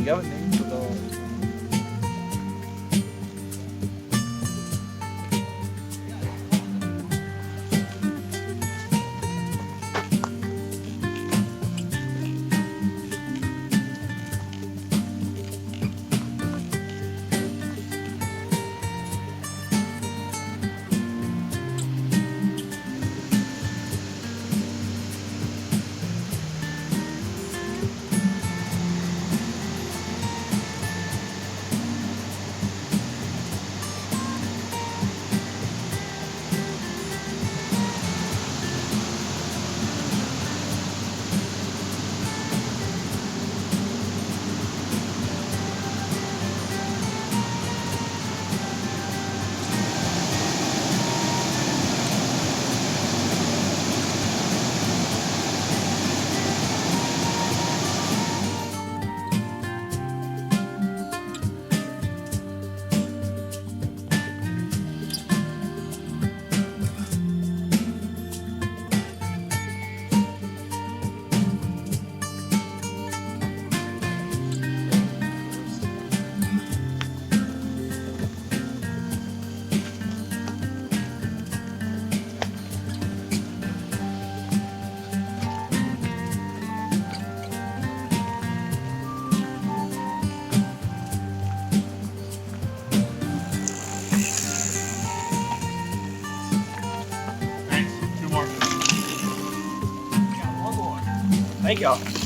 going into the Thank y'all.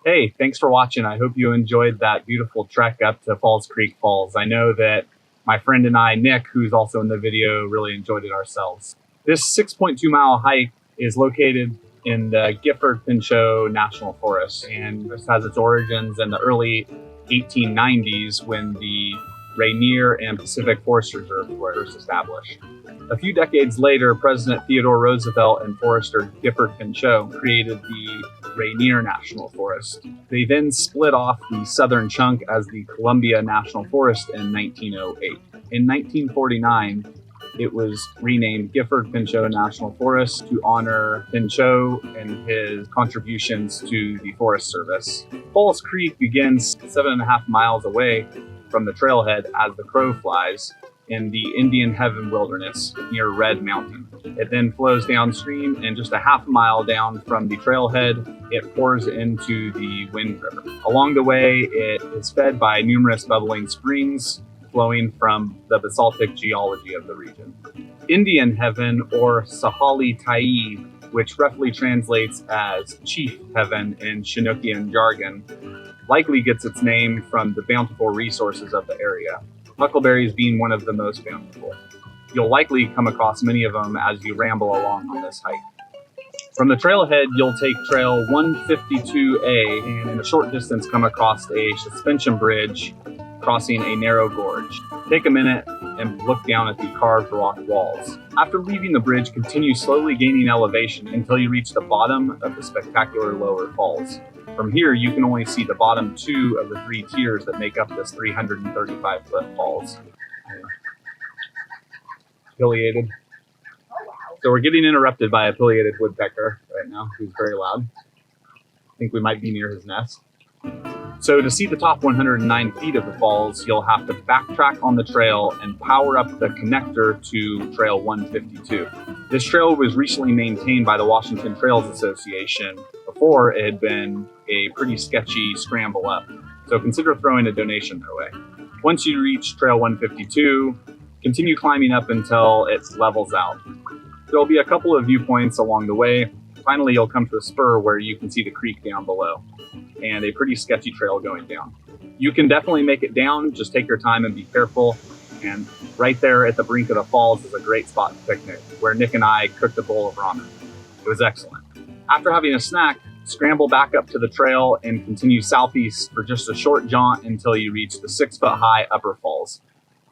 Hey, thanks for watching. I hope you enjoyed that beautiful trek up to Falls Creek Falls. I know that my friend and I, Nick, who's also in the video, really enjoyed it ourselves. This 6.2 mile hike is located in the Gifford Pinchot National Forest, and this has its origins in the early 1890s when the Rainier and Pacific Forest Reserve were first established. A few decades later, President Theodore Roosevelt and forester Gifford Pinchot created the Rainier National Forest. They then split off the southern chunk as the Columbia National Forest in 1908. In 1949, it was renamed Gifford Pinchot National Forest to honor Pinchot and his contributions to the Forest Service. Falls Creek begins 7.5 miles away from the trailhead as the crow flies in the Indian Heaven Wilderness near Red Mountain. It then flows downstream, and just a half mile down from the trailhead, it pours into the Wind River. Along the way, it is fed by numerous bubbling springs flowing from the basaltic geology of the region. Indian Heaven, or Sahali Tai, which roughly translates as Chief Heaven in Chinookian jargon, likely gets its name from the bountiful resources of the area, huckleberries being one of the most bountiful. You'll likely come across many of them as you ramble along on this hike. From the trailhead, you'll take trail 152A and in a short distance come across a suspension bridge crossing a narrow gorge. Take a minute and look down at the carved rock walls. After leaving the bridge, continue slowly gaining elevation until you reach the bottom of the spectacular lower falls. From here, you can only see the bottom 2 of the 3 tiers that make up this 335-foot falls. Pileated. So we're getting interrupted by a pileated woodpecker right now, who's very loud. I think we might be near his nest. So to see the top 109 feet of the falls, you'll have to backtrack on the trail and power up the connector to trail 152. This trail was recently maintained by the Washington Trails Association. Before, it had been a pretty sketchy scramble up, so consider throwing a donation their way. Once you reach trail 152, continue climbing up until it levels out. There'll be a couple of viewpoints along the way, Finally, you'll come to a spur where you can see the creek down below and a pretty sketchy trail going down. You can definitely make it down, just take your time and be careful. And right there at the brink of the falls is a great spot to picnic, where Nick and I cooked a bowl of ramen. It was excellent. After having a snack, scramble back up to the trail and continue southeast for just a short jaunt until you reach the 6-foot-high upper falls.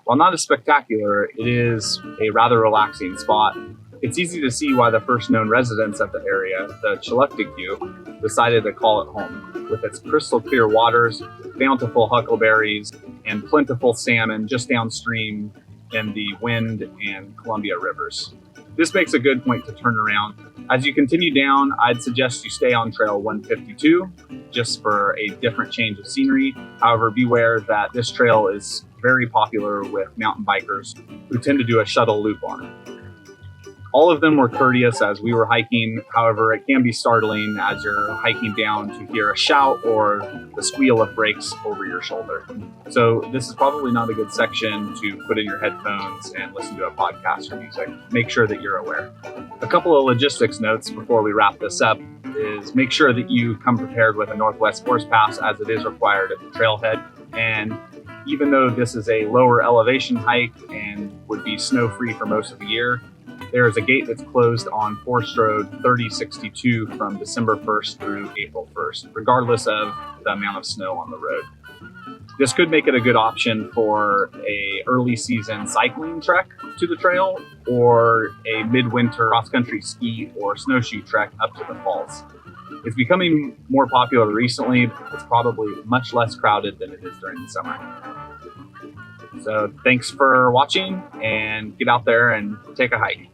While not as spectacular, it is a rather relaxing spot. It's easy to see why the first known residents of the area, the Chiluktikyu, decided to call it home. With its crystal clear waters, bountiful huckleberries, and plentiful salmon just downstream in the Wind and Columbia rivers. This makes a good point to turn around. As you continue down, I'd suggest you stay on Trail 152, just for a different change of scenery. However, beware that this trail is very popular with mountain bikers who tend to do a shuttle loop on it. All of them were courteous as we were hiking. However, it can be startling as you're hiking down to hear a shout or the squeal of brakes over your shoulder. So this is probably not a good section to put in your headphones and listen to a podcast or music. Make sure that you're aware. A couple of logistics notes before we wrap this up is make sure that you come prepared with a Northwest Force Pass, as it is required at the trailhead. And even though this is a lower elevation hike and would be snow-free for most of the year, there is a gate that's closed on Forest Road 3062 from December 1st through April 1st, regardless of the amount of snow on the road. This could make it a good option for a early season cycling trek to the trail or a midwinter cross-country ski or snowshoe trek up to the falls. It's becoming more popular recently, but it's probably much less crowded than it is during the summer. So thanks for watching, and get out there and take a hike.